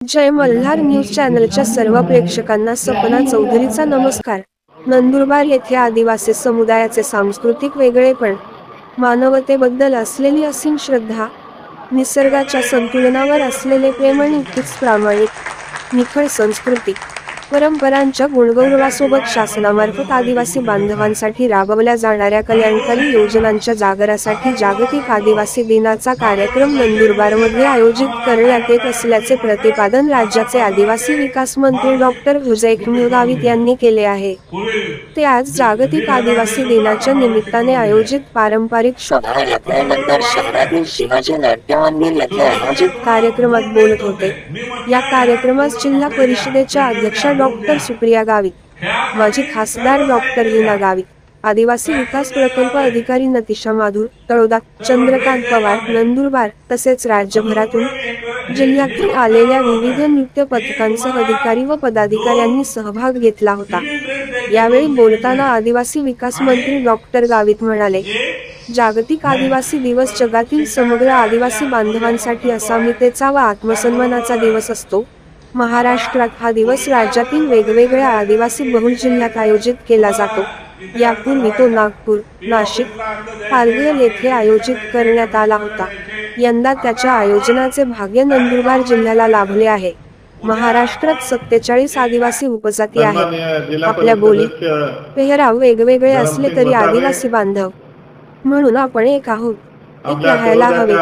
जय Malhar news चॅनलच्या सर्व प्रेक्षकांना सपना चौधरीचा नमस्कार। नंदुरबार येथे आदिवासी समुदायाचे सांस्कृतिक वेगळेपण, मानवतेबद्दल असलेली असीम श्रद्धा, निसर्गाच्या संतुलनावर असलेले प्रेम आणि तीच प्रामाणिक, निखळ संस्कृती, परंपरांच्या गुणगौरवासोबत शासनामार्फत आदिवासी बांधवांसाठी राबवल्या जाणाऱ्या कल्याणकारी योजनांच्या जागरासाठी जागतिक आदिवासी दिनाचा कार्यक्रम नंदुरबारमध्ये आयोजित करण्यात येत असल्याचे प्रतिपादन राज्याचे आदिवासी विकास मंत्री डॉक्टर विजयकुमार गावित यांनी केले आहे। ते आज जागतिक आदिवासी दिनाच्या निमित्ताने आयोजित पारंपरिक शोभायात्रेनंतर शहरातील शिवाजी नाट्य मंदिर येथे आयोजित कार्यक्रमात बोलत होते। या कार्यक्रमास जिल्हा परिषदेच्या अध्यक्षा डॉक्टर सुप्रिया गावित, माजी खासदार डॉक्टर लीना गावित, आदिवासी विकास प्रकल्प अधिकारी नतिशा माधुर, तळोदा, चंद्रकांत पवार, नंदुरबार तसेच राज्यभरातून जिल्ह्यातून आलेल्या विविध नृत्य पथकांसह अधिकारी व पदाधिकाऱ्यांनी सहभाग घेतला होता। यावेळी बोलताना आदिवासी विकास मंत्री डॉक्टर गावित म्हणाले, जागतिक आदिवासी दिवस जगातील समग्र आदिवासी बांधवांसाठी अस्मितेचा व आत्मसन्मानाचा दिवस असतो। महाराष्ट्रात हा दिवस राज्यातील वेगवेगळ्या आदिवासी बहुल जिल्ह्यात आयोजित केला जातो। यापूर्वी तो नागपूर, नाशिक, पालघर येथे आयोजित करण्यात आला होता। यंदा त्याच्या आयोजनाचे भाग्य नंदुरबार जिल्ह्याला लाभले आहे। महाराष्ट्रात 47 आदिवासी उपजाती आहेत। आपल्या बोलीत, पेहराव वेगवेगळे असले तरी आदिवासी बांधव म्हणून आपण एक आहोत, एक राहायला हवे।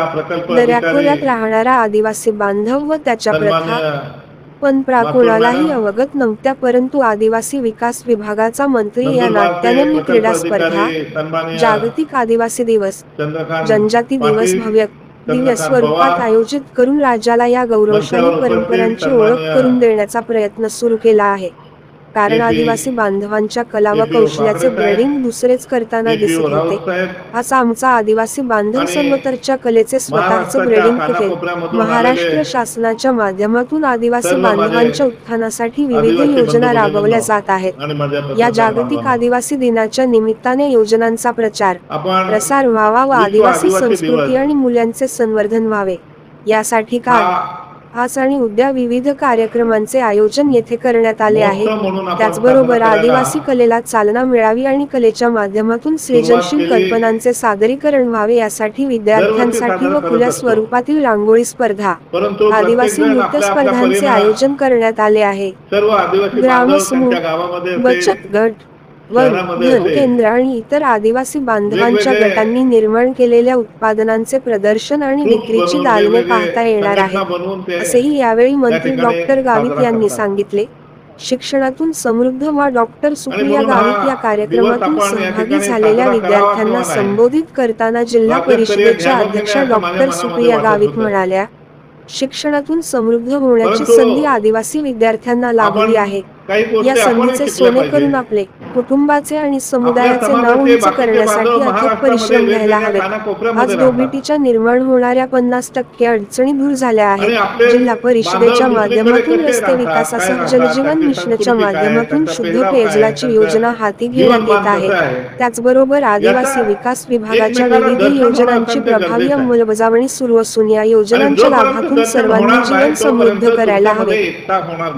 दऱ्याखोऱ्यात राहणारा आदिवासी बांधव व त्याच्या प्रथा परंपरा कोणालाही अवगत नव्हत्या, परंतु आदिवासी विकास विभागाचा मंत्री या नात्याने मी क्रीडा स्पर्धा, जागतिक आदिवासी दिवस, जनजाती दिवस भव्य दिव्य स्वरूपात आयोजित करून राज्याला या गौरवशाली परंपरांची ओळख करून देण्याचा प्रयत्न सुरू केला आहे। कारण आदिवासी बांधवांच्या कला व कौशल्याचे ब्रँडिंग दुसरेच करताना दिसत होते। असा आमचा आदिवासी बांधव सर्वतरच्या कलेचे स्वतःचे ब्रँडिंग करेल। महाराष्ट्र शासनाच्या माध्यमातून आदिवासी बांधवांच्या उत्थानासाठी विविध योजना राबवल्या जात आहेत। या जागतिक आदिवासी दिनाच्या निमित्ताने योजनांचा प्रचार प्रसार व्हावा व आदिवासी संस्कृती आणि मूल्यांचे संवर्धन व्हावे, यासाठी काल, आज आणि उद्या विविध कार्यक्रमांचे आयोजन येथे करण्यात आले आहे। त्याचबरोबर आदिवासी कलेला चालना मिळावी आणि कलेच्या माध्यमातून सृजनशील कल्पनांचे सादरीकरण व्हावे, यासाठी विद्यार्थ्यांसाठी व खुल्या स्वरूपातील रांगोळी स्पर्धा, आदिवासी नृत्य स्पर्धांचे आयोजन करण्यात आले आहे। ग्रामसमूह, बचत गट व धन केंद्र आणि इतर आदिवासी बांधवांच्या गटांनी निर्माण केलेल्या उत्पादनांचे प्रदर्शन आणि विक्रीची दालने पाहता येणार आहे, असेही यावेळी मंत्री डॉक्टर गावित यांनी सांगितले। शिक्षणातून समृद्ध व डॉक्टर सुप्रिया गावित या कार्यक्रमातून सहभागी झालेल्या विद्यार्थ्यांना संबोधित करताना जिल्हा परिषदेच्या अध्यक्षा डॉक्टर सुप्रिया गावित म्हणाल्या, शिक्षणातून समृद्ध होण्याची संधी आदिवासी विद्यार्थ्यांना लाभली आहे। या संधीचे सोने करून आपले, कुटुंबाचे आणि समुदायाचे नाव उंच करण्यासाठी अथक परिश्रम घ्यायला हवेत। आज डोबिटीच्या निर्माण होणाऱ्या 50% अडचणी दूर झाल्या आहेत। जिल्हा परिषदेच्या माध्यमातून रस्ते विकासासह जलजीवन मिशनच्या माध्यमातून शुद्ध पेयजलाची योजना हाती घेण्यात येत आहे। त्याचबरोबर आदिवासी विकास विभागाच्या विविध योजनांची प्रभावी अंमलबजावणी सुरू असून या योजनांच्या लाभातून सर्वांनी जीवन समृद्ध करायला हवे।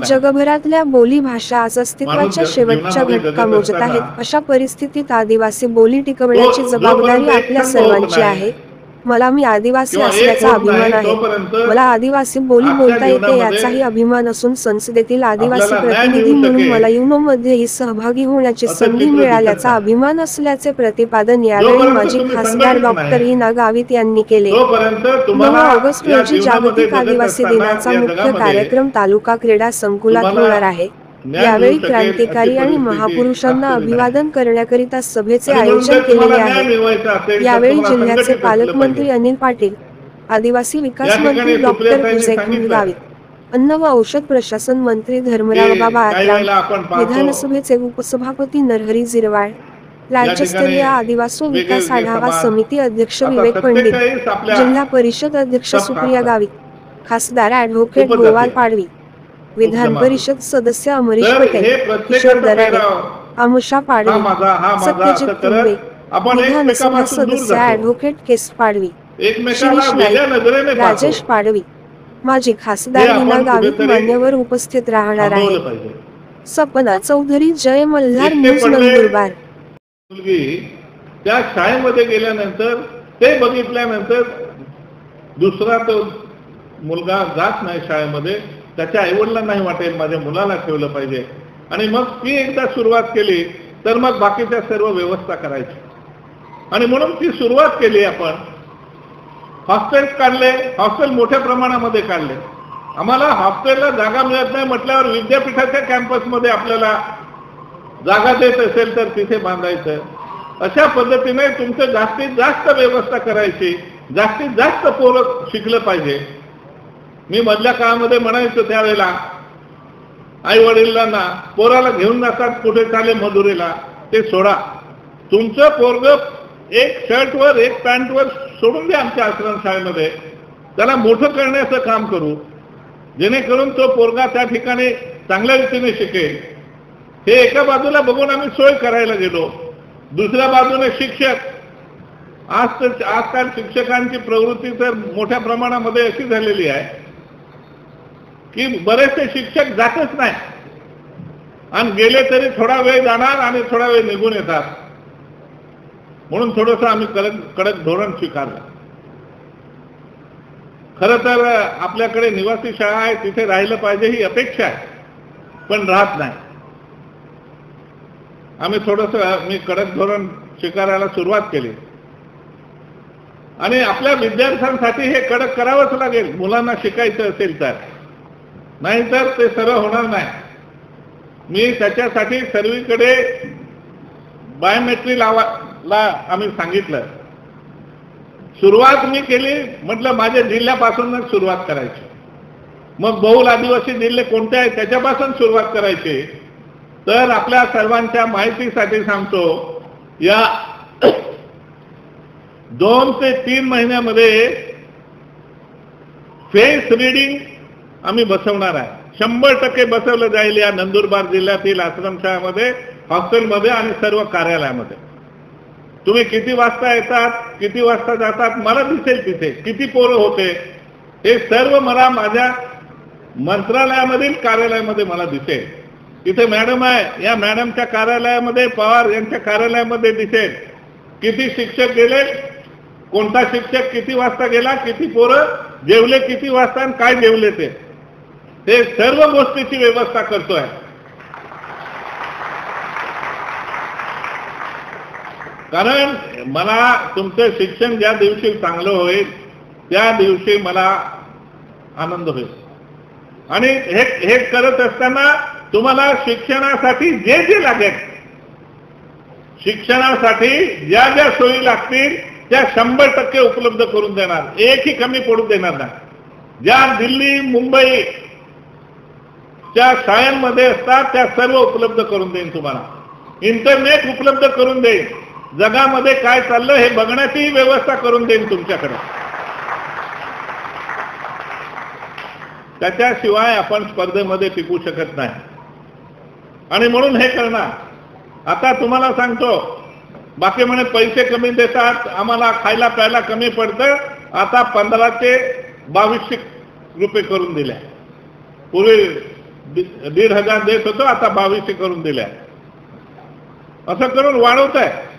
जगभरातल्या बोली भाषा आज अस्तित्वाच्या शेवटच्या घटका मोजत आहेत। अशा परिस्थितीत आदिवासी बोली टिकवण्याची जबाबदारी आपल्या सर्वांची आहे। मला मी आदिवासी असल्याचा अभिमान आहे। मला आदिवासी बोली बोलता येते याचाही अभिमान असून संसदेतील आदिवासी प्रतिनिधी म्हणून मला युनोमध्येही सहभागी होण्याची संधी मिळाल्याचा अभिमान असल्याचे प्रतिपादन यावेळी माजी खासदार डॉक्टर लीना गावित यांनी केले। 9 ऑगस्ट रोजी जागतिक आदिवासी दिनाचा मुख्य कार्यक्रम तालुका क्रीडा संकुलात होणार आहे। यावेळी क्रांतिकारी आणि महापुरुषांना अभिवादन करण्याकरिता सभेचे आयोजन केलेले आहे। यावेळी जिल्ह्याचे पालकमंत्री अनिल पाटील, आदिवासी विकास मंत्री डॉक्टर विजयकुमार गावित, अन्न व औषध प्रशासन मंत्री धर्मराव बाबा आत्राम, विधानसभेचे उपसभापती नरहरी जिरवाळ, राज्यस्तरीय आदिवासी विकास आढावा समिती अध्यक्ष विवेक पंडित, जिल्हा परिषद अध्यक्ष सुप्रिया गावित, खासदार ॲडव्होकेट गोवाल पाडवी, विधान परिषद सदस्य अमरीश पटेल, किशोर दराडे, आमुषा पाडवी, सत्यजित तुंबे, विधानसभा सदस्य ॲडव्होकेट केस पाडवी, शिरीष नाईक, राजेश पाडवी, माजी खासदार लीना गावित मान्यवर उपस्थित राहणार आहे. सपना चौधरी, जय मल्हार न्यूज, नंदुरबार. मुलगी त्या शाळेमध्ये गेल्यानंतर ते बघितल्यानंतर दुसरा तो मुलगा जात नाही शाळेमध्ये, त्याच्या आईवडिलांनाही वाटेल माझ्या मुलाला ठेवलं पाहिजे, आणि मग ती एकदा सुरुवात केली तर मग बाकीच्या सर्व व्यवस्था करायची. आणि म्हणून ती सुरुवात केली आपण. हॉस्टेल्स काढले, हॉस्टेल मोठ्या प्रमाणामध्ये काढले. आम्हाला हॉस्टेलला जागा मिळत नाही म्हटल्यावर विद्यापीठाच्या कॅम्पसमध्ये आपल्याला जागा देत असेल तर तिथे बांधायचं. अशा पद्धतीने तुमचं जास्तीत जास्त व्यवस्था करायची, जास्तीत जास्त पोरं शिकलं पाहिजे. मी मधल्या काळामध्ये म्हणायचो त्यावेळेला आई वडिलांना, पोराला घेऊन जातात कुठे चाले मधुरेला, ते सोडा. तुमचं पोरग एक शर्टवर एक पॅन्टवर सोडून द्या आमच्या आश्रमशाळेमध्ये, त्याला मोठं करण्याचं काम करू, जेणेकरून तो पोरगा त्या ठिकाणी चांगल्या रीतीने शिकेल. हे एका बाजूला बघून आम्ही सोय करायला गेलो. दुसऱ्या बाजूने शिक्षक, आजकाल शिक्षकांची प्रवृत्ती तर मोठ्या प्रमाणामध्ये अशी झालेली आहे की बरेचसे शिक्षक जातच नाही, आणि गेले तरी थोडा वेळ जाणार आणि थोडा वेळ निघून येतात. म्हणून थोडंसं आम्ही कडक धोरण स्वीकारलं. खरं तर आपल्याकडे निवासी शाळा आहे, तिथे राहिलं पाहिजे ही अपेक्षा आहे, पण राहत नाही. आम्ही मी कडक धोरण स्वीकारायला सुरुवात केली, आणि आपल्या विद्यार्थ्यांसाठी हे कडक करावंच लागेल. मुलांना शिकायचं असेल तर, नाहीतर ते सरळ होणार नाही. मी त्याच्यासाठी सर्वीकडे बायोमेट्री लावायला आम्ही सांगितलं. सुरुवात मी केली, म्हटलं माझ्या जिल्ह्यापासूनच सुरुवात करायची. मग बहुल आदिवासी जिल्हे कोणते आहेत त्याच्यापासून सुरुवात करायची. तर आपल्या सर्वांच्या माहितीसाठी सांगतो, या 2 ते 3 महिन्यामध्ये फेस रीडिंग आम्ही बसवणार आहे. 100% बसवलं जाईल या नंदुरबार जिल्ह्यातील आश्रमशाळेमध्ये, हॉस्टेलमध्ये आणि सर्व कार्यालयामध्ये. तुम्ही किती वाजता येतात, किती वाजता जातात मला दिसेल, तिथे किती पोरं होते हे सर्व मला माझ्या मंत्रालयामधील कार्यालयामध्ये मला दिसेल. इथे मॅडम आहे, या मॅडमच्या कार्यालयामध्ये, पवार यांच्या कार्यालयामध्ये दिसेल किती शिक्षक गेले, कोणता शिक्षक किती वाजता गेला, किती पोरं जेवले किती वाजता आणि काय जेवले, ते सर्व गोष्टीची व्यवस्था करतोय. कारण मला तुमचं शिक्षण ज्या दिवशी चांगलं होईल त्या दिवशी मला आनंद होईल. आणि हे करत असताना तुम्हाला शिक्षणासाठी जे जे लागेल, शिक्षणासाठी ज्या ज्या सोयी लागतील त्या 100% उपलब्ध करून देणार, एकही कमी पडू देणार नाही. ज्या दिल्ली मुंबई च्या शाळांमध्ये असतात त्या सर्व उपलब्ध करून देईन तुम्हाला. इंटरनेट उपलब्ध करून देईन, जगामध्ये काय चाललं हे बघण्याची व्यवस्था करून देईन तुमच्याकडे. त्याच्याशिवाय आपण स्पर्धेमध्ये टिकू शकत नाही, आणि म्हणून हे करणार. आता तुम्हाला सांगतो, बाकी म्हणे पैसे कमी देतात, आम्हाला खायला प्यायला कमी पडतं, आता 15 ते 2200 रुपये करून दिले. पूर्वी 1500 देत होतो, आता 2200 करून दिल्या. असं करून वाढवत आहे.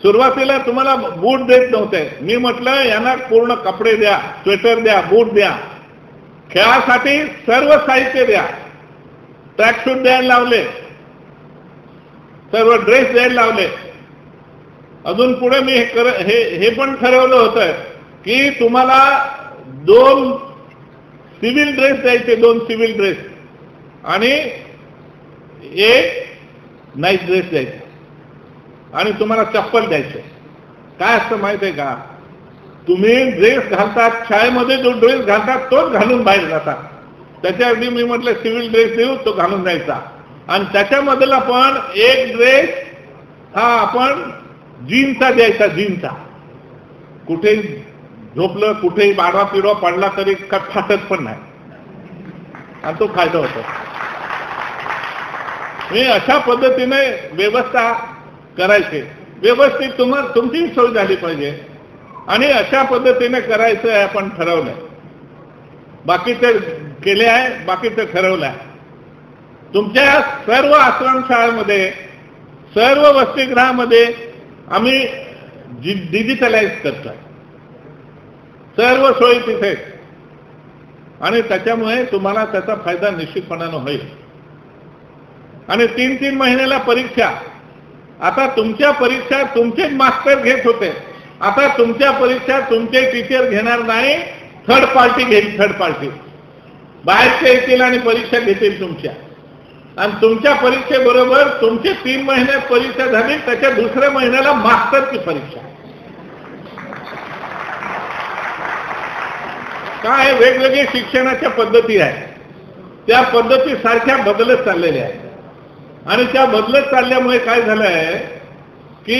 सुरुवातीला तुम्हाला बूट देत नव्हते. मी म्हटलं यांना पूर्ण कपडे द्या, स्वेटर द्या, बूट द्या, खेळासाठी सर्व साहित्य द्या, ट्रॅकसूट द्यायला लावले, सर्व ड्रेस द्यायला लावले. अजून पुढे मी हे पण ठरवलं होतं की तुम्हाला 2 सिव्हिल ड्रेस द्यायचे, 2 सिव्हिल ड्रेस आणि 1 नाईट ड्रेस द्यायचे, आणि तुम्हाला चप्पल द्यायचे. काय असतं माहित आहे का, तुम्ही ड्रेस घालतात, शाळेमध्ये जो ड्रेस घालतात तोच घालून बाहेर जातात. त्याच्याआधी मी म्हटलं सिव्हिल ड्रेस देऊ, तो घालून जायचा. आणि त्याच्यामधला पण एक ड्रेस हा आपण जीनचा द्यायचा, जीनचा. कुठेही झोपलं, कुठेही बाडवा पिडवा पडला तरी फाटत पण नाही, आणि तो फायदा होतो. मी अशा पद्धतीने व्यवस्था करायची, व्यवस्थित तुमची सोय झाली पाहिजे, आणि अशा पद्धतीने करायचं आहे आपण ठरवलंय. बाकीचं केले आहे, बाकीचं ठरवलं आहे. तुमच्या सर्व आश्रमशाळेमध्ये, सर्व वसतिगृहामध्ये आम्ही डिजिटलाइज करतोय, सर्व सोयी तिथे, आणि त्याच्यामुळे तुम्हाला त्याचा फायदा निश्चितपणानं होईल. आणि 3-3 महिन्याला परीक्षा. आता तुमच्या परीक्षा तुमचेच मास्टर घेत होते, आता तुमच्या परीक्षा तुमचे टीचर घेणार नाही, थर्ड पार्टी घेईल. थर्ड पार्टी बाहेरचे येतील आणि परीक्षा घेतील तुमच्या, आणि तुमच्या परीक्षेबरोबर तुमची 3 महिन्यात परीक्षा झाली, त्याच्या दुसऱ्या महिन्याला मास्टरची परीक्षा. काय वेगवेगळी शिक्षणाच्या पद्धती आहेत, त्या पद्धती सारख्या बदलत चाललेल्या आहेत. आणि त्या बदलत चालल्यामुळे काय झालं आहे की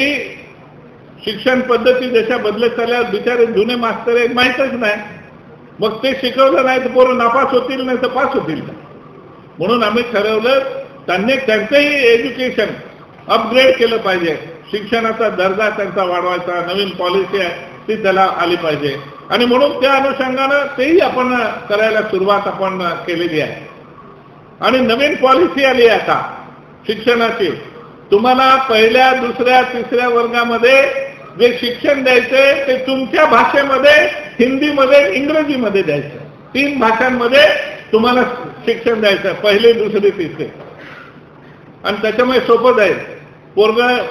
शिक्षण पद्धती जशा बदलत चालल्या, बिचारे जुने मास्तर आहेत माहीतच नाही, मग ते शिकवलं नाही तर पोरं नापास होतील, नाही तर पास होतील. म्हणून आम्ही ठरवलं त्यांनी त्यांचंही एज्युकेशन अपग्रेड केलं पाहिजे, शिक्षणाचा दर्जा त्यांचा वाढवायचा, नवीन पॉलिसी आहे ती त्याला आली पाहिजे. आणि म्हणून त्या अनुषंगानं तेही आपण करायला सुरुवात आपण केलेली आहे. आणि नवीन पॉलिसी आली आहे आता शिक्षणाची. तुम्हाला पहिल्या, दुसऱ्या, तिसऱ्या वर्गामध्ये जे शिक्षण द्यायचंय ते तुमच्या भाषेमध्ये, हिंदीमध्ये, इंग्रजीमध्ये द्यायचं. 3 भाषांमध्ये तुम्हाला शिक्षण द्यायचं, पहिली, दुसरी, तिसरी. आणि त्याच्यामुळे सोपं जाईल,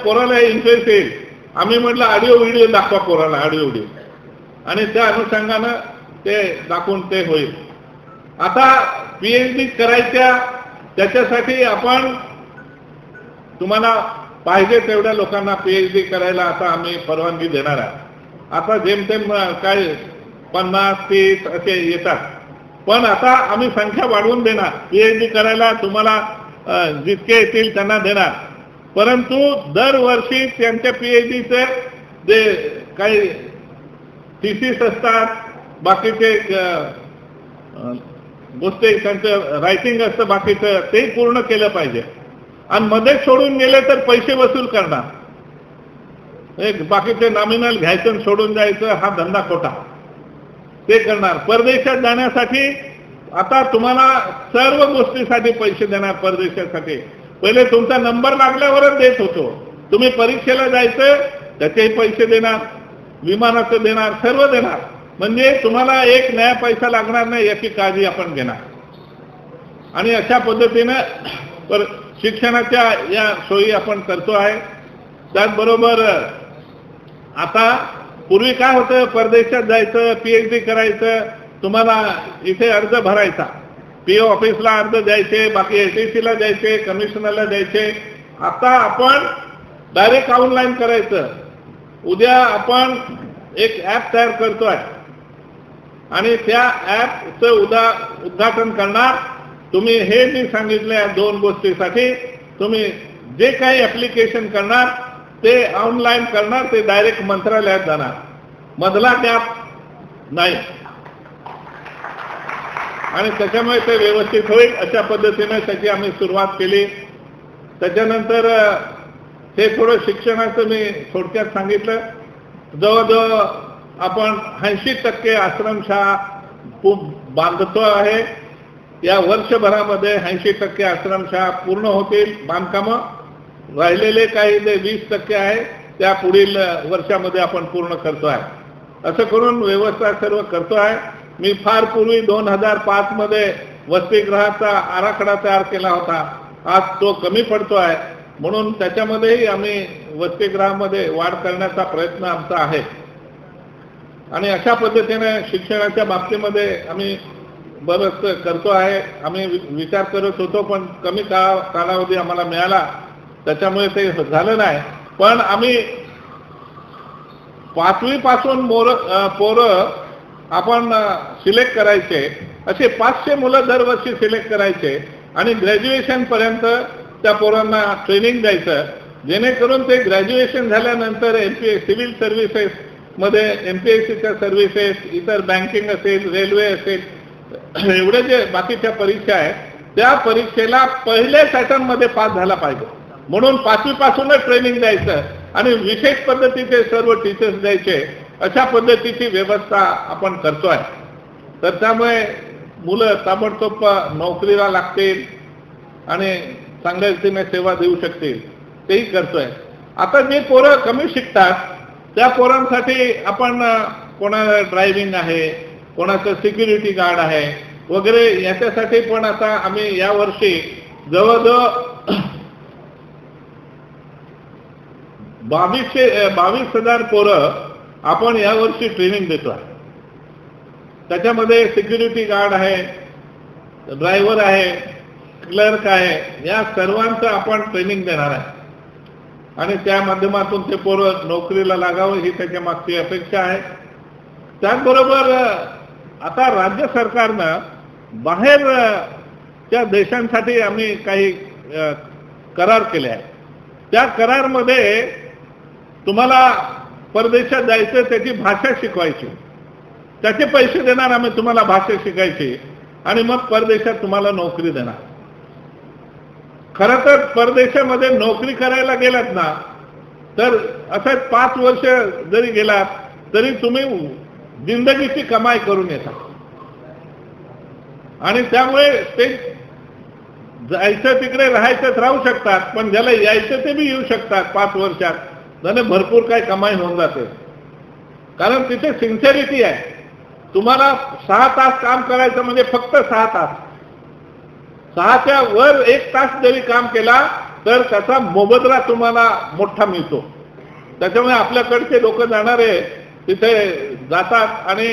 पोराला इंटरेस्ट येईल. आम्ही म्हटलं ऑडिओ व्हिडिओ दाखवा पोराला, ऑडिओ व्हिडिओ, आणि त्या अनुषंगानं ते दाखवून ते होईल. आता PhD करायच्या, त्याच्यासाठी आपण तुम्हाला पाहिजे तेवढ्या लोकांना PhD करायला आता आम्ही परवानगी देणार आहे. आता जेमतेम काय 50-30 असे येतात, पण आता आम्ही संख्या वाढवून देणार. PhD करायला तुम्हाला जितके येतील त्यांना देणार, परंतु दरवर्षी त्यांच्या PhDचे जे काही थिसिस असतात, बाकीचे गोष्टी त्यांचं रायटिंग असतं बाकीचं, ते पूर्ण केलं पाहिजे. आणि मध्ये सोडून गेले तर पैसे वसूल करणार. एक बाकीचे नॉमिनल घ्यायचं सोडून जायचं, हा धंदा खोटा, ते करणार. परदेशात जाण्यासाठी आता तुम्हाला सर्व गोष्टीसाठी पैसे देणार. परदेशासाठी पहिले तुमचा नंबर लागल्यावरच देत होतो, तुम्ही परीक्षेला जायचं त्याचेही पैसे देणार, विमानाचं देणार, सर्व देणार. म्हणजे तुम्हाला एक नया पैसा लागणार नाही याची काळजी आपण घेणार. आणि अशा पद्धतीनं शिक्षणाच्या या सोयी आपण करतो आहे. त्याचबरोबर आता पूर्वी काय होतं, परदेशात जायचं, PhD करायचं, तुम्हाला इथे अर्ज भरायचा, PO ऑफिसला अर्ज द्यायचे, बाकी ATC ला द्यायचे, कमिशनरला द्यायचे. आता आपण डायरेक्ट ऑनलाईन करायचं. उद्या आपण एक ॲप तयार करतोय आणि त्या ॲपचं उद्घाटन करणार. तुम्ही हे मी सांगितलं या 2 गोष्टीसाठी तुम्ही जे काही ॲप्लिकेशन करणार ते ऑनलाईन करणार, ते डायरेक्ट मंत्रालयात जाणार, मधला गॅप नाही. आणि त्याच्यामुळे ते व्यवस्थित होईल. अशा पद्धतीने त्याची आम्ही सुरुवात केली. त्याच्यानंतर हे थोडं शिक्षणाचं मी थोडक्यात सांगितलं. जवळजवळ आपण 80% आश्रमशाळा बांधतो आहे. या वर्षभरामध्ये 80% आश्रमशाळा पूर्ण होतील बांधकामं. राहिलेले काही जे 20% आहे त्या पुढील वर्षामध्ये आपण पूर्ण करतो आहे. असं करून व्यवस्था सर्व करतो आहे. मी फार पूर्वी 2005 मध्ये वसतिगृहाचा आराखडा तयार केला होता. आज तो कमी पडतो आहे, म्हणून त्याच्यामध्येही आम्ही वसतिगृहामध्ये वाढ करण्याचा प्रयत्न आमचा आहे. आणि अशा पद्धतीने शिक्षणाच्या बाबतीमध्ये आम्ही बरंच करतो आहे. आम्ही विचार करत होतो, पण कमी कालावधी आम्हाला मिळाला, त्याच्यामुळे ते झालं नाही. पण आम्ही 5वी पासून पोरं आपण सिलेक्ट करायचे, असे 500 मुलं दरवर्षी सिलेक्ट करायचे आणि ग्रॅज्युएशन पर्यंत त्या पोरांना ट्रेनिंग द्यायचं, जेणेकरून ते ग्रॅज्युएशन झाल्यानंतर सिव्हिल सर्व्हिसेस मध्ये MPSCच्या सर्व्हिसेस, इतर बँकिंग असेल, रेल्वे असेल, एवढे जे बाकीच्या परीक्षा आहेत त्या परीक्षेला पहिल्या पॅटर्नमध्ये पास झाला पाहिजे. म्हणून 5वी पासूनच ट्रेनिंग द्यायचं आणि विशेष पद्धतीचे सर्व टीचर्स द्यायचे. अशा पद्धतीची व्यवस्था आपण करतोय. तर त्यामुळे मुलं ताबडतोब नोकरीला लागतील आणि चांगल्या रीतीने सेवा देऊ शकतील तेही करतोय. आता जे पोरं कमी शिकतात त्या पोरांसाठी आपण कोणाला ड्रायव्हिंग आहे, कोणाचं सिक्युरिटी गार्ड आहे वगैरे याच्यासाठी पण आता आम्ही यावर्षी जवळजवळ 22,000 पोरं आपण यावर्षी ट्रेनिंग देतोय. त्याच्यामध्ये सिक्युरिटी गार्ड आहे, ड्रायव्हर आहे, क्लर्क आहे, या सर्वांचं आपण ट्रेनिंग देणार आहे आणि त्या माध्यमातून ते पोरं नोकरीला लागावं ही त्याच्या मागची अपेक्षा आहे. त्याचबरोबर आता राज्य सरकारनं बाहेरच्या देशांसाठी आम्ही काही करार केले आहे. त्या करारमध्ये तुम्हाला परदेशात जायचं, त्याची भाषा शिकवायची, त्याचे पैसे देणार आम्ही तुम्हाला भाषा शिकायची आणि मग परदेशात तुम्हाला नोकरी देणार. खरं तर परदेशामध्ये नोकरी करायला गेलात ना तर असं 5 वर्ष जरी गेलात तरी तुम्ही जिंदगीची कमाई करून येता आणि त्यामुळे ते जायचं तिकडे राहायचं राहू शकतात, पण ज्याला यायचं ते बी येऊ शकतात 5 वर्षात, त्याने भरपूर काही कमाई होऊन जाते. कारण तिथे सिन्सिअरिटी आहे. तुम्हाला 6 तास काम करायचं म्हणजे फक्त 6 तास, 6च्या वर 1 तास जरी काम केला तर त्याचा मोबदला तुम्हाला मोठा मिळतो. त्याच्यामुळे आपल्याकडचे लोक जाणारे तिथे जातात आणि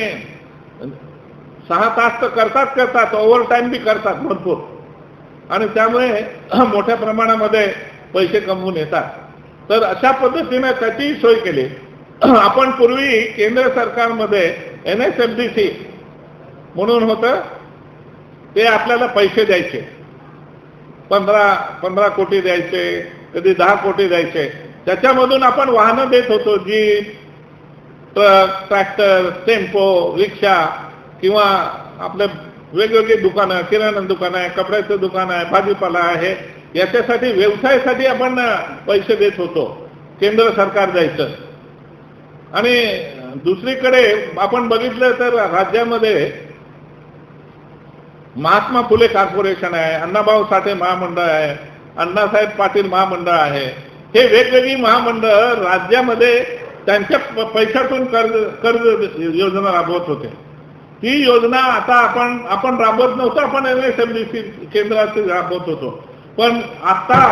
6 तास तर करतात, ओव्हर टाइम बी करतात भरपूर आणि त्यामुळे मोठ्या प्रमाणामध्ये पैसे कमवून येतात. तर अशा पद्धतीने त्याची सोय केली. आपण पूर्वी केंद्र सरकारमध्ये NSFDC म्हणून होतं, ते आपल्याला पैसे द्यायचे, 15 कोटी द्यायचे, कधी 10 कोटी द्यायचे. त्याच्यामधून आपण वाहनं देत होतो, जीप, ट्रक, ट्रॅक्टर, टेम्पो, रिक्षा किंवा आपले वेगवेगळी दुकानं, किराणा दुकान आहे, कपड्याचं दुकान आहे, भाजीपाला आहे, याच्यासाठी व्यवसायासाठी आपण पैसे देत होतो, केंद्र सरकार द्यायचं. आणि दुसरीकडे आपण बघितलं तर राज्यामध्ये महात्मा फुले कॉर्पोरेशन आहे, अण्णाभाऊ साठे महामंडळ आहे, अण्णासाहेब पाटील महामंडळ आहे. हे वेगवेगळी महामंडळ राज्यामध्ये त्यांच्या पैशातून कर्ज योजना राबवत होते. ही योजना आता आपण राबवत नव्हतो, आपण NSFDC केंद्रात राबवत होतो. पण आता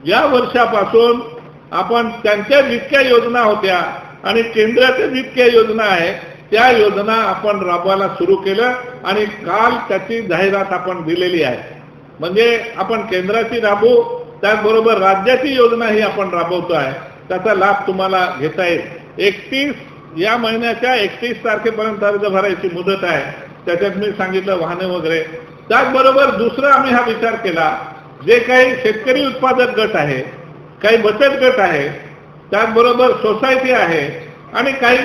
या वर्षापासून आपण त्यांच्या जितक्या योजना होत्या आणि केंद्राच्या जितक्या योजना आहे त्या योजना आपण राबवायला सुरू केलं आणि काल त्याची जाहिरात आपण दिलेली आहे. म्हणजे आपण केंद्राची राबवू, त्याचबरोबर राज्याची योजना ही आपण राबवतो आहे. त्याचा लाभ तुम्हाला घेता येईल. 31 या महिन्याच्या 31 तारखेपर्यंत अर्ज भरायची मुदत आहे. त्याच्यात मी सांगितलं वाहने वगैरे. त्याचबरोबर दुसरं आम्ही हा विचार केला, जे काही शेतकरी उत्पादक गट आहे, काही बचत गट आहे, त्याचबरोबर सोसायटी आहे आणि काही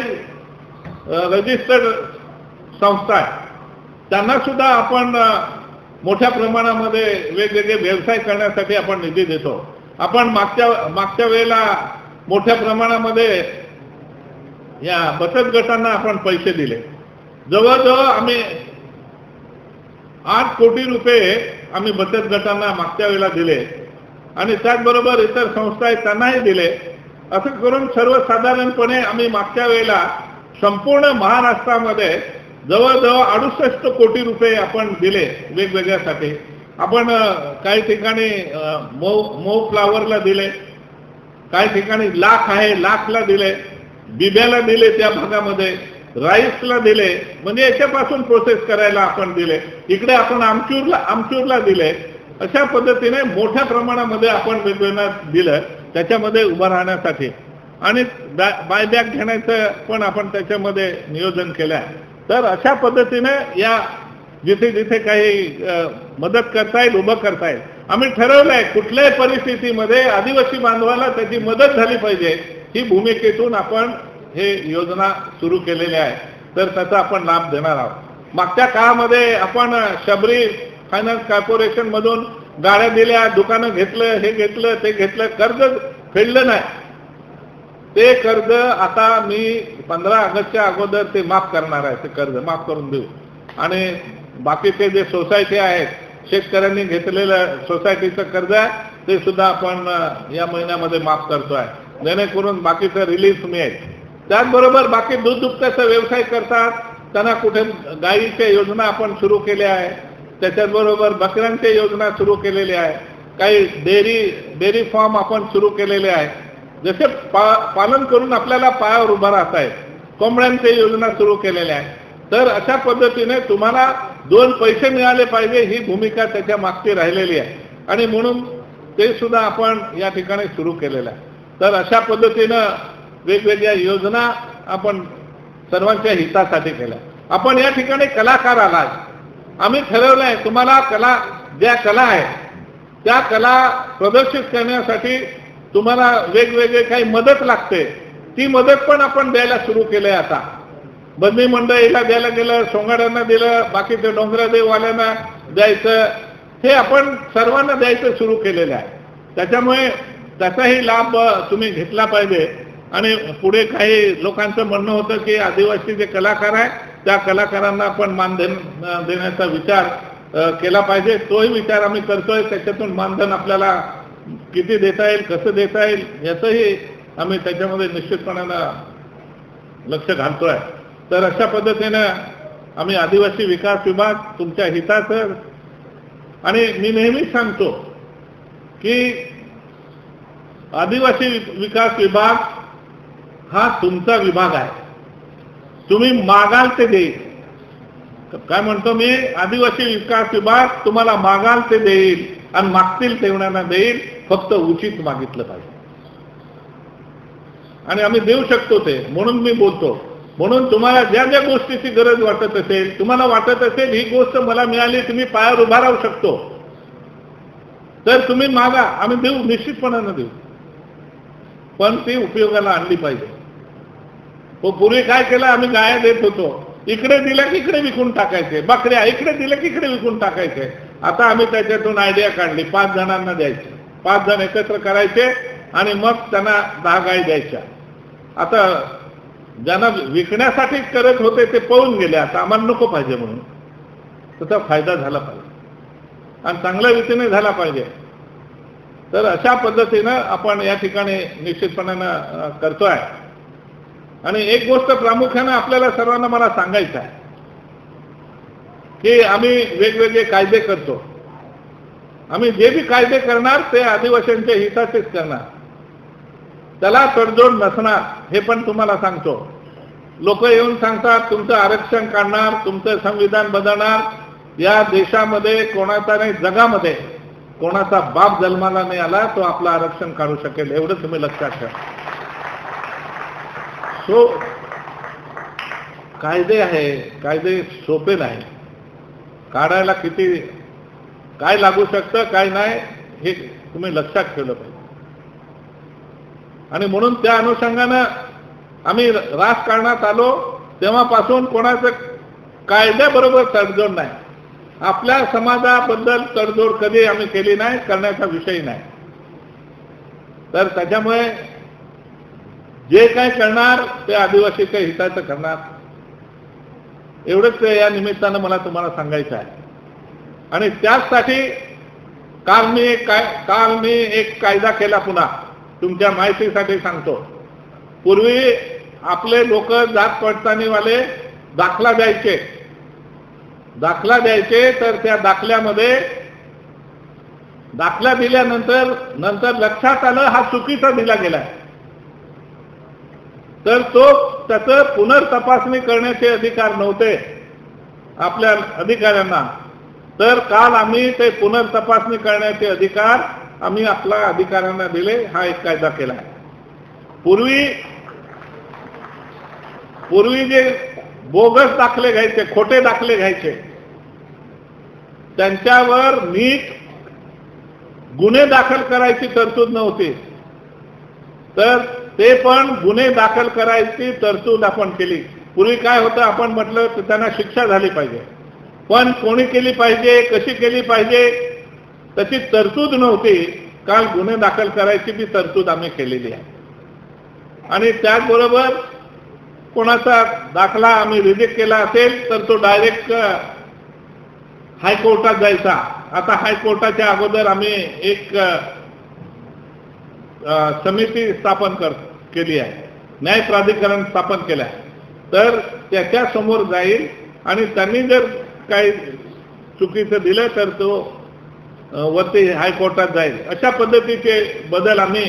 रजिस्टर्ड संस्था आहे, त्यांना सुद्धा आपण मोठ्या प्रमाणामध्ये वेगवेगळे व्यवसाय करण्यासाठी आपण निधी देतो. आपण मागच्या वेळेला मोठ्या प्रमाणामध्ये या बचत गटांना आपण पैसे दिले. जवळजवळ आम्ही 8 कोटी रुपये आम्ही बचत गटांना मागच्या वेळेला दिले आणि त्याचबरोबर इतर संस्था आहेत त्यांनाही दिले. असं करून सर्वसाधारणपणे आम्ही मागच्या वेळेला संपूर्ण महाराष्ट्रामध्ये जवळजवळ 68 कोटी रुपये आपण दिले वेगवेगळ्यासाठी. आपण काही ठिकाणी मऊ फ्लावरला दिले, काही ठिकाणी लाख आहे, लाखला दिले, बिब्याला दिले, त्या भागामध्ये राईसला दिले, म्हणजे याच्यापासून प्रोसेस करायला आपण दिले. इकडे आपण आमचूरला दिले. अशा पद्धतीने मोठ्या प्रमाणामध्ये आपण वेगवेगळ्या दिलं त्याच्यामध्ये उभं राहण्यासाठी. आणि बायबॅक घेण्याचं पण आपण त्याच्यामध्ये नियोजन केलं आहे. तर अशा पद्धतीने या जिथे जिथे काही मदत करता येईल, उभं करता येईल. आम्ही ठरवलं आहे कुठल्याही परिस्थितीमध्ये आदिवासी बांधवाला त्याची मदत झाली पाहिजे, ही भूमिकेतून आपण हे योजना सुरू केलेली आहे. तर त्याचा आपण लाभ देणार आहोत. मागच्या काळामध्ये आपण शबरी फायनान्स कॉर्पोरेशन मधून गाड्या दिल्या, दुकानं घेतलं, हे घेतलं, ते घेतलं, कर्ज फेडलं नाही. ते कर्ज आता मी 15 ऑगस्टच्या अगोदर ते माफ करणार आहे. ते कर्ज माफ करून देऊ आणि बाकीचे जे सोसायटी आहेत, शेतकऱ्यांनी घेतलेलं सोसायटीचं कर्ज आहे ते सुद्धा आपण या महिन्यामध्ये माफ करतोय, जेणेकरून बाकीचं रिलीफ मिळेल. त्याचबरोबर बाकी दूध दुभत्याचा व्यवसाय करतात त्यांना कुठे गायीच्या योजना आपण सुरू केल्या आहे, त्याच्याबरोबर बकऱ्यांच्या योजना सुरू केलेल्या आहे, काही डेअरी फार्म आपण सुरू केलेले आहे, जसे पालन करून आपल्याला पायावर उभा राहता येईल. कोंबड्यांच्या योजना सुरू केलेल्या आहे. तर अशा पद्धतीने तुम्हाला 2 पैसे मिळाले पाहिजे ही भूमिका त्याच्या मागची राहिलेली आहे आणि म्हणून ते सुद्धा आपण या ठिकाणी सुरू केलेलं आहे. तर अशा पद्धतीनं वेगवेगळ्या योजना आपण सर्वांच्या हितासाठी केल्या. आपण या ठिकाणी कलाकार आलात, आम्ही ठरवलंय तुम्हाला ज्या कला आहेत त्या कला प्रदर्शित करण्यासाठी तुम्हाला वेगवेगळे काही मदत लागते, ती मदत पण आपण द्यायला सुरू केलंय. आता बंदी मंडळीला द्यायला गेलं, सोंगाड्यांना दिलं, बाकीच्या डोंगरादेववाल्यांना द्यायचं, हे आपण सर्वांना द्यायचं सुरू केलेलं आहे. त्याच्यामुळे त्याचाही लाभ तुम्ही घेतला पाहिजे. आणि पुढे काही लोकांचं म्हणणं होतं की आदिवासी जे कलाकार आहे त्या कलाकारांना आपण मानधन देण्याचा विचार केला पाहिजे. तोही विचार आम्ही करतोय. त्याच्यातून मानधन आपल्याला किती देता येईल, कसं देता येईल याचंही आम्ही त्याच्यामध्ये निश्चितपणानं लक्ष घालतोय. तर अशा पद्धतीनं आम्ही आदिवासी विकास विभाग तुमच्या हिताचं, आणि मी नेहमीच सांगतो की आदिवासी विकास विभाग हा तुमचा विभाग आहे. तुम्ही मागाल ते देईल. काय म्हणतो मी, आदिवासी विकास विभाग तुम्हाला मागाल ते देईल आणि मागतील तेवढ्यांना देईल, फक्त उचित मागितलं पाहिजे. आणि आम्ही देऊ शकतो ते, म्हणून मी बोलतो. म्हणून तुम्हाला ज्या ज्या गोष्टीची गरज वाटत असेल, तुम्हाला वाटत असेल ही गोष्ट मला मिळाली तुम्ही पायावर उभा राहू शकतो, तर तुम्ही मागा, आम्ही देऊ, निश्चितपणानं देऊ. पण ती उपयोगाला आणली पाहिजे. पूर्वी काय केलं, आम्ही गाया देत होतो, इकडे दिल्या की इकडे विकून टाकायचे, बकऱ्या इकडे दिल्या की इकडे विकून टाकायचे. आता आम्ही त्याच्यातून आयडिया काढली, 5 जणांना द्यायचे, 5 जण एकत्र करायचे आणि मग त्यांना 10 गाय द्यायच्या. आता ज्यांना विकण्यासाठी करत होते ते पळून गेले, आता आम्हाला नको पाहिजे म्हणून. त्याचा फायदा झाला पाहिजे आणि चांगल्या रीतीने झाला पाहिजे. तर अशा पद्धतीनं आपण या ठिकाणी निश्चितपणानं करतोय. आणि एक गोष्ट प्रामुख्यानं आपल्याला सर्वांना मला सांगायचं आहे की आम्ही वेगवेगळे कायदे करतो. आम्ही जे बी कायदे करणार ते आदिवासींच्या हिताचेच करणार, त्याला तडजोड नसणार, हे पण तुम्हाला सांगतो. लोक येऊन सांगतात तुमचं आरक्षण काढणार, तुमचं संविधान बदलणार. या देशामध्ये कोणाचा नाही, जगामध्ये कोणाचा बाप जन्माला नाही आला तो आपलं आरक्षण काढू शकेल, एवढं तुम्ही लक्षात ठेवा. कायदे आहे, कायदे सोपे नाही. काढायला किती काय लागू शकतं काय नाही हे तुम्ही लक्षात ठेवलं पाहिजे. आणि म्हणून त्या अनुषंगानं आम्ही राजकारणात आलो तेव्हापासून कोणाचं कायद्याबरोबर तडजोड नाही. आपल्या समाजाबद्दल तडजोड कधी आम्ही केली नाही, करण्याचा विषय नाही. तर त्याच्यामुळे जे काय करणार ते आदिवासीच्या हिताचं करणार, एवढंच या निमित्तानं मला तुम्हाला सांगायचं आहे. आणि त्याचसाठी काल मी एक कायदा केला. पुन्हा तुमच्या माहितीसाठी सांगतो. पूर्वी आपले लोक जात पडताळणीवाले दाखला द्यायचे, तर त्या दाखल्यामध्ये दाखला दिल्यानंतर लक्षात आलं हा चुकीचा दिला गेलाय, तर त्याचं पुनर्तपासणी करण्याचे अधिकार नव्हते आपल्या अधिकाऱ्यांना. तर काल आम्ही ते पुनर्तपासणी करण्याचे अधिकार आम्ही आपल्या अधिकाऱ्यांना दिले. हा एक कायदा केला आहे. पूर्वी जे बोगस दाखले घ्यायचे, खोटे दाखले घ्यायचे, त्यांच्यावर नीट गुन्हे दाखल करायची तरतूद नव्हती, तर ते पण गुन्हे दाखल करायची तरतूद आपण केली. पूर्वी काय होतं, आपण म्हटलं तर त्यांना शिक्षा झाली पाहिजे, पण कोणी केली पाहिजे, कशी केली पाहिजे त्याची तरतूद नव्हती. काल गुन्हे दाखल करायची बी तरतूद आम्ही केलेली आहे. आणि त्याचबरोबर कोणाचा दाखला आम्ही रिजेक्ट केला असेल तर तो डायरेक्ट हायकोर्टात जायचा. आता हायकोर्टाच्या अगोदर आम्ही एक समिती स्थापन केली आहे, न्याय प्राधिकरण स्थापन केलं आहे. तर त्याच्या समोर जाईल आणि त्यांनी जर काही चुकीचं दिलं तर तो वरती हायकोर्टात जाईल. अशा पद्धतीचे बदल आम्ही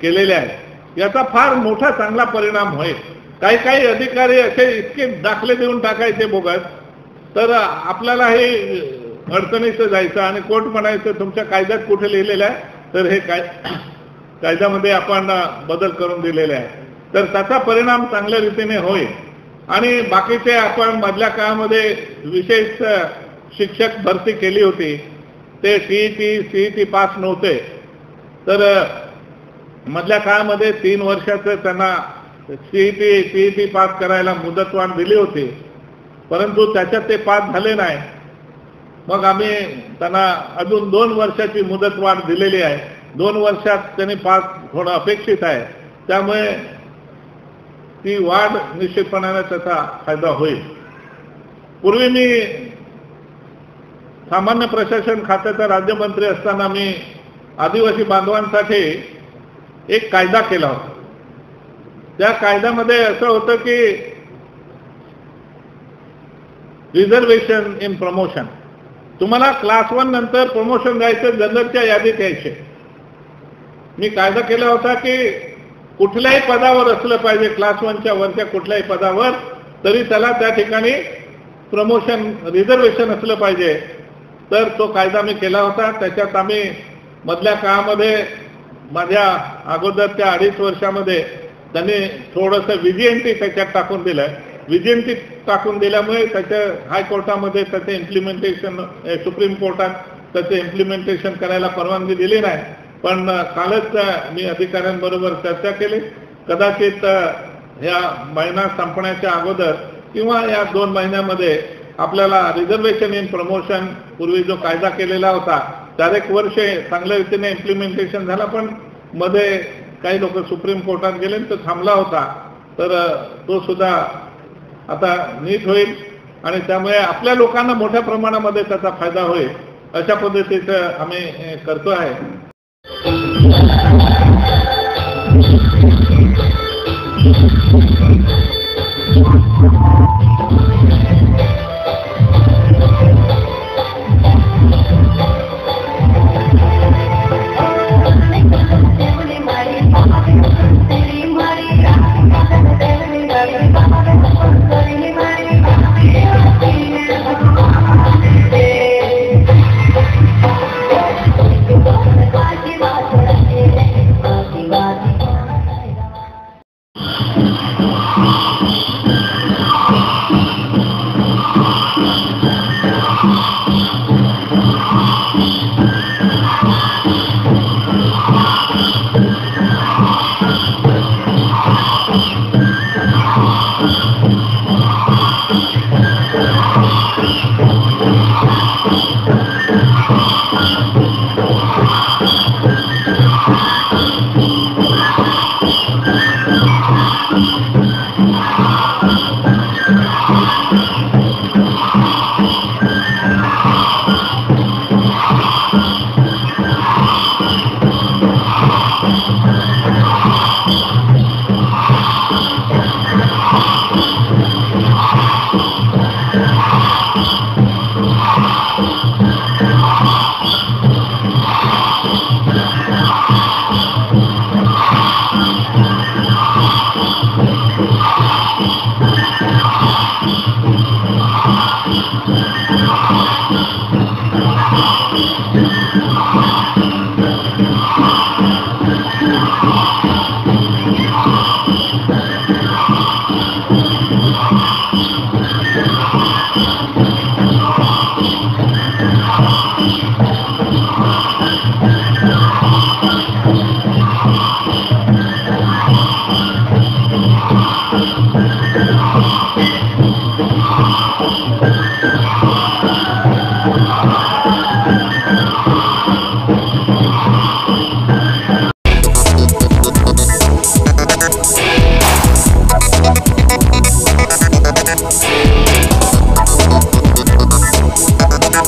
केलेले आहेत. याचा फार मोठा चांगला परिणाम होईल. काही काही अधिकारी असे इतके दाखले देऊन टाकायचे बोगस, तर आपल्याला हे अडचणीचं जायचं आणि कोर्ट म्हणायचं तुमच्या कायद्यात कुठे लिहिलेलं आहे, तर हे कायद्यामध्ये आपण बदल करून दिलेले आहे. तर त्याचा परिणाम चांगल्या रीतीने होईल. आणि बाकीचे आपण मधल्या काळामध्ये विशेष शिक्षक भरती केली होती, ते सीईटी पास नव्हते, तर मधल्या काळामध्ये 3 वर्षाचं त्यांना सीईटी पास करायला मुदतवाढ दिली होती, परंतु त्याच्यात ते पास झाले नाही. मग आम्ही त्यांना अजून 2 वर्षाची मुदतवाढ दिलेली आहे. 2 वर्षात त्यांनी पास होणं अपेक्षित आहे. त्यामुळे ती वाढ निश्चितपणाने त्याचा फायदा होईल. पूर्वी मी सामान्य प्रशासन खात्याचा राज्यमंत्री असताना मी आदिवासी बांधवांसाठी एक कायदा केला होता. त्या कायद्यामध्ये असं होतं की रिझर्वेशन इन प्रमोशन, तुम्हाला क्लास 1 नंतर प्रमोशन द्यायचं, जनरलच्या यादीत यायचे. मी कायदा केला होता की कुठल्याही पदावर असलं पाहिजे, क्लास 1च्या वरच्या कुठल्याही पदावर, तरी त्याला त्या ठिकाणी प्रमोशन रिझर्वेशन असलं पाहिजे. तर तो कायदा मी केला होता. त्याच्यात आम्ही मधल्या काळामध्ये माझ्या अगोदरच्या 2.5 वर्षामध्ये त्यांनी थोडंसं विजीएनटी त्याच्यात टाकून दिलं. विजीएनटी टाकून दिल्यामुळे त्याच्या हायकोर्टामध्ये त्याचे इम्प्लिमेंटेशन, सुप्रीम कोर्टात त्याचे इम्प्लिमेंटेशन करायला परवानगी दिली नाही. पण कालच मी अधिकाऱ्यांबरोबर चर्चा केली. कदाचित ह्या महिना संपण्याच्या अगोदर किंवा या 2 महिन्यामध्ये आपल्याला रिझर्वेशन इन प्रमोशन पूर्वी जो कायदा केलेला होता, 4 वर्षे चांगल्या रीतीने इम्प्लिमेंटेशन झाला, पण मध्ये काही लोक सुप्रीम कोर्टात गेले तो थांबला होता. तर तो सुद्धा आता नीट होईल आणि त्यामुळे आपल्या लोकांना मोठ्या प्रमाणामध्ये त्याचा फायदा होईल. अशा पद्धतीचं आम्ही करतो आहे.